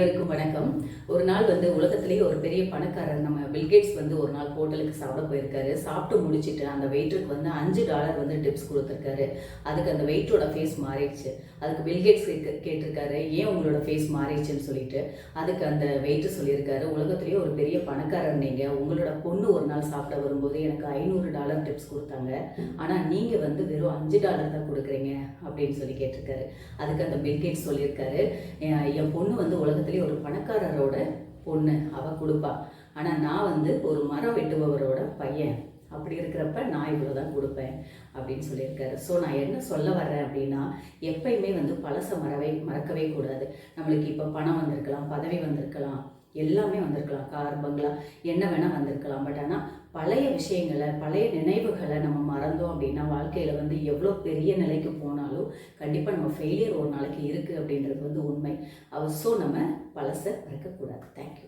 அனைவருக்கும் வணக்கம். ஒரு நாள் உலகத்திலேயே ஒரு பெரிய பணக்காரர் நம்ம பில்கேட்ஸ் ஒரு நாள் ஹோட்டலுக்கு சாப்பிட போயிருக்காரு. சாப்பிட்டு முடிச்சுட்டு அந்த வெயிட்டருக்கு $5 டிப்ஸ் கொடுத்துருக்காரு. அதுக்கு அந்த வெயிட்டரோட ஃபேஸ் மாறிடுச்சு. அதுக்கு பில்கேட்ஸ் கேட்டிருக்காரு, ஏன் உங்களோட ஃபேஸ் மாறிடுச்சுன்னு சொல்லிட்டு. அதுக்கு அந்த வெயிட்டர் சொல்லியிருக்காரு, உலகத்திலேயே ஒரு பெரிய பணக்காரர் நீங்க. உங்களோட பொண்ணு ஒரு நாள் சாப்பிட வரும்போது எனக்கு $500 டிப்ஸ் கொடுத்தாங்க. ஆனால் நீங்கள் வெறும் $5 தான் கொடுக்குறீங்க அப்படின்னு சொல்லி கேட்டிருக்காரு. அதுக்கு அந்த பில்கேட்ஸ் சொல்லியிருக்காரு, என் பொண்ணு உலகத்திலேயே ஒரு பணக்காரரோட பொண்ணு, அவள் கொடுப்பா. ஆனால் நான் ஒரு மரம் வெட்டுபவரோட பையன். அப்படி இருக்கிறப்ப நான் இவ்வளோ தான் கொடுப்பேன் அப்படின்னு சொல்லியிருக்காரு. ஸோ நான் என்ன சொல்ல வர்றேன் அப்படின்னா, எப்பயுமே பழச மறக்கவே கூடாது. நம்மளுக்கு இப்போ பணம் வந்திருக்கலாம், பதவி வந்திருக்கலாம், எல்லாமே வந்திருக்கலாம், கார் பங்களா என்ன வேணால் வந்திருக்கலாம். பட் ஆனால் பழைய விஷயங்களை, பழைய நினைவுகளை நம்ம மறந்தோம் அப்படின்னா வாழ்க்கையில் எவ்வளோ பெரிய நிலைக்கு போனாலும் கண்டிப்பாக நம்ம ஃபெயிலியர் ஒரு நாளைக்கு இருக்குது அப்படின்றது உண்மை. ஸோ நம்ம பழசை மறக்கக்கூடாது. தேங்க்யூ.